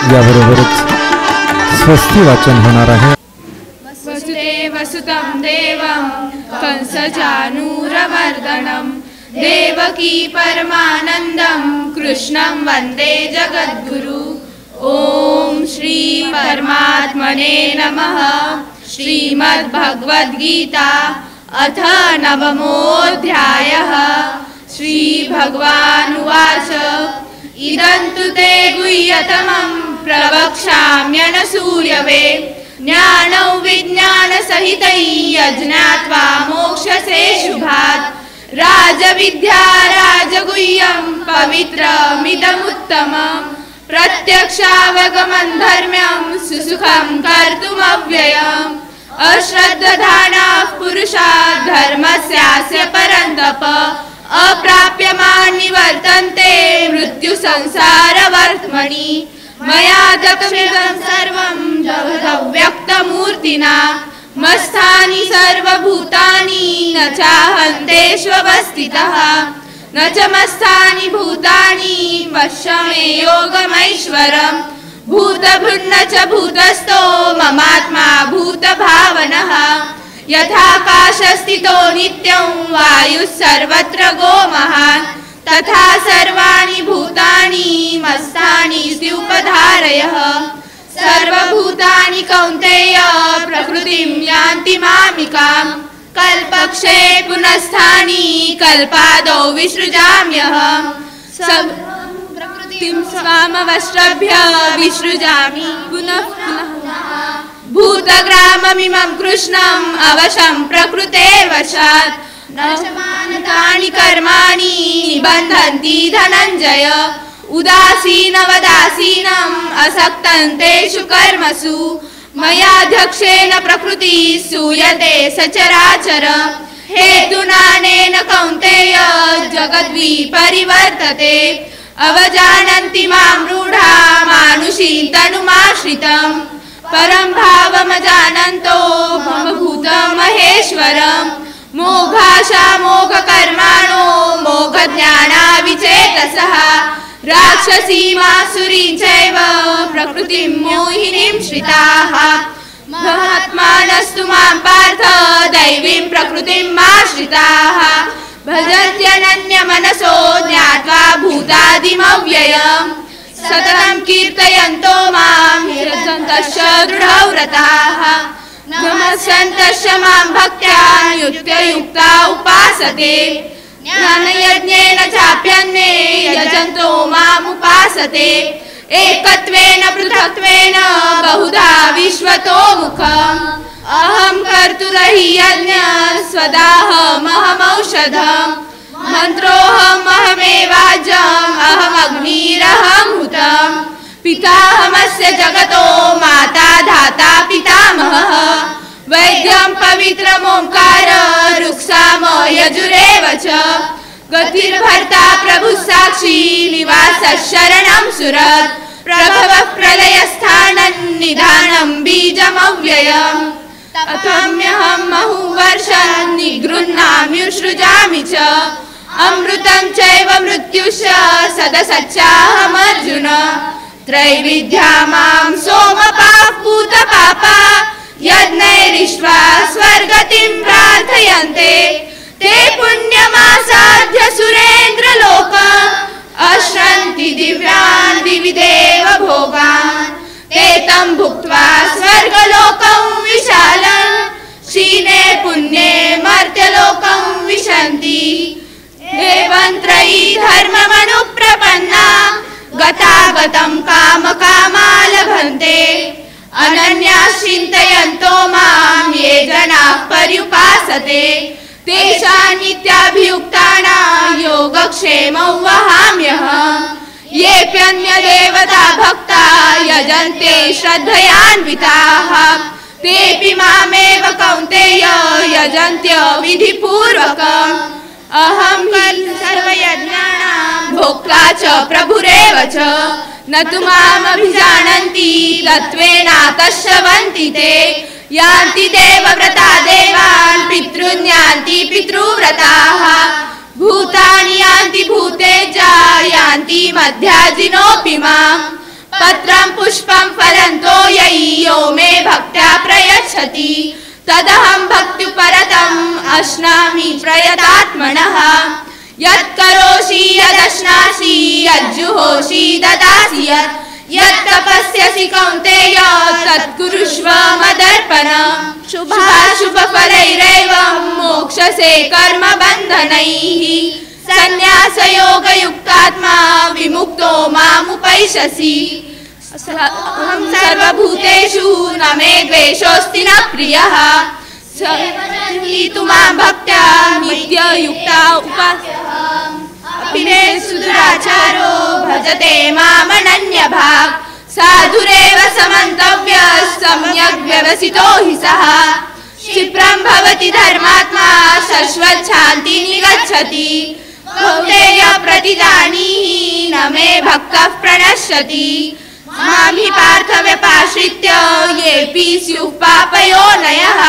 याबरोबरच स्वस्ती वाचन होणार आहे. वसुदेवसुतं देवं कंसचानूरमर्दनं देवकी परमानन्दं कृष्णं वन्दे जगद्गुरु. ओम श्री परमात्मने नमः. श्रीमद्भगवद्गीता अथ नवमोऽध्यायः. श्रीभगवानुवाच इदं तु ते गुह्यतमं प्रवक्ष्याम्यनसूयवे ज्ञानौ विज्ञानसहितं यज्ञात्वा मोक्षसे शुभात्. राजविद्या राजगुह्यं पवित्रमिदमुत्तमम् प्रत्यक्षावगमं धर्म्यं सुसुखं कर्तुमव्ययम्. अश्रद्धधानाः पुरुषा धर्मस्यास्य परन्तप अप्राप्यमान् निवर्तन्ते मृत्युसंसारवर्त्मनि. मया दत्तमिदं सर्वं जगदव्यक्तमूर्तिना मत्स्थानि सर्वभूतानि न चाहन्तेष्वस्थितः न च मत्स्थानि भूतानि पश्य मे योगमैश्वरम्. भूतभृन्न च भूतस्थो ममात्मा भूतभावनः. यथाकाशस्थितो नित्यं वायुः सर्वत्र गोमहान् तथा सर्वाणि भूतानि मत्स्थानि उपधारयः. सर्वभूतानि कौन्तेय प्रकृतिं यान्ति मामिकाम्. कल्पक्षये पुनस्तानि कल्पादौ विसृजाम्यहम्. प्रकृतिं स्वामवश्रभ्य विसृजामि पुनः पुनः. भूतग्राममिमं कृष्णम् अवशं प्रकृते वशात् न मानतानि कर्माणि निबन्धन्ति धनञ्जय. उदासीनवदासीनम् असक्तं तेषु कर्मसु मयाध्यक्षेण प्रकृतिः सूयते सचराचर. हेतुनानेन कौन्तेय जगद्विपरिवर्तते. अवजानन्ति मां मूढा मानुषीं तनुमाश्रितं परं भावमजानन्तो मम भूतमहेश्वरम्. मोघाशा मोघकर्माणो मोघज्ञाना विचेतसः राक्षसीमासुरीं चैव प्रकृतिं मोहिनीं श्रिताः. महात्मानस्तु मां पार्थ दैवीं प्रकृतिं आश्रिताः. भजन्त्यनन्यमनसो ज्ञात्वा भूतादिमव्ययम्. सततं कीर्तयन्तो मां यजन्तश्च दृढव्रताः. नमस्यन्तश्च मां भक्त्या युक्तयुक्ता उपासते. ज्ञानयज्ञेन चाप्यन्ये यजन्तो मामुपासते. एकत्वेन पृथक्त्वेन बहुधा विश्वतो मुखम्. अहं कर्तुरहि यज्ञः स्वदाहमहमौषधम्. मन्त्रोऽहमहमेवाज्यम् अहमग्निरहं हुतम्. पिताहमस्य जगतो माता धाता पितामहः. वैद्यं पवित्रमोङ्कार ऋक्साम यजुरेव च. गतिर्भर्ता प्रभुः साक्षी निवासः शरणं सुरत्. प्रभवः प्रलयस्थानं निधानं बीजमव्ययम्. तथाम्यहं बहुवर्षान् निगृह्णाम्युसृजामि च. अमृतं चैव मृत्युश्च सदसच्चाहमर्जुन. त्रैविद्या मां सोमपाः पूतपापा यज्ञैरिष्ट्वा स्वर्गतिं प्रार्थयन्ते. ते पुण्यमासाद्य सुरेन्द्रलोकम् अश्नन्ति दिव्यान् दिवि देव भोगान्. ते तं भुक्त्वा स्वर्गलोकं विशालम् क्षीणे पुण्ये मर्त्यलोकं विशन्ति. एवं त्रयी धर्ममनुप्रपन्ना गतागतं कामकामा लभन्ते. अनन्याः चिन्तयन्तो मां ये जनाः पर्युपासते. तेषां नित्याभियुक्तानां योगक्षेमं वहाम्यहम्. येऽप्यन्यदेवता भक्ता यजन्ते श्रद्धयान्विताः तेऽपि मामेव कौन्तेय यजन्त्य विधिपूर्वकम्. अहं सर्वयज्ञानां भोक्ता च प्रभुरेव च. न तु मामभिजानन्ति तत्त्वेनातश्रवन्ति ते. यान्ति देवव्रता देवान् पितॄन् यान्ति पितृव्रताः. भूतानि यान्ति भूतेजा यान्ति मध्याजिनोऽपि माम्. पत्रं पुष्पं फलं तोयैः यो मे भक्त्या प्रयच्छति तदहं भक्त्युपरतम् अश्नामि प्रयतात्मनः यत्करोषि यदश्नासि यज्जुहोषि ददासि यत् तपस्यसि कौन्तेय तत्कुरुष्व मदर्पणम् शुभाशुभफलैरेव मोक्षसे कर्मबन्धनैः संन्यासयोगयुक्तात्मा विमुक्तो मामुपैष्यसि अहं सर्वभूतेषु न मे द्वेषोऽस्ति न प्रियः तु मां भक्त्या नित्ययुक्ता उपास्यः अपि मे सुदुराचारो भजते मामनन्यभाक् साधुरेव समन्तव्यः सम्यग् व्यवसितो हि सः क्षिप्रं भवति धर्मात्मा शाश्वतशान्तिं गच्छति कौन्तेय प्रतिजानीहि न मे भक्तः प्रणश्यति मां हि पार्थ व्यपाश्रित्य येऽपि स्युः पापयोनयः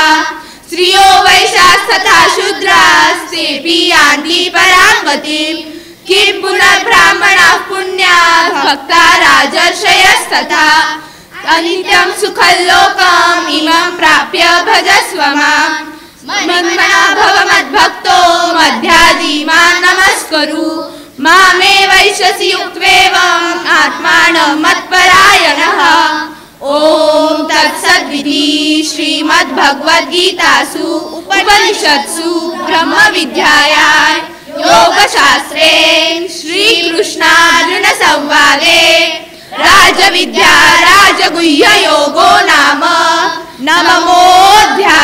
स्त्रियो वैश्यास्तथा शूद्रास्तेऽपि यान्ति परां गतिम् किं पुनर्ब्राह्मणाः पुण्याः भक्ता राजर्षयस्तथा अनित्यं सुखल्लोकम् इमं प्राप्य भजस्व माम् मन्मना भव मद्भक्तो मध्याजी मां नमस्कुरु मामे वैश्यसि युक्त्वेवम् आत्मानं मत्परायणः ॐ तत्सद्विति श्रीमद्भगवद्गीतासु उपनिषत्सु ब्रह्मविद्यायां योगशास्त्रे श्रीकृष्णार्जुन संवादे राजविद्या राजगुह्ययोगो नाम नवमोऽध्यायः।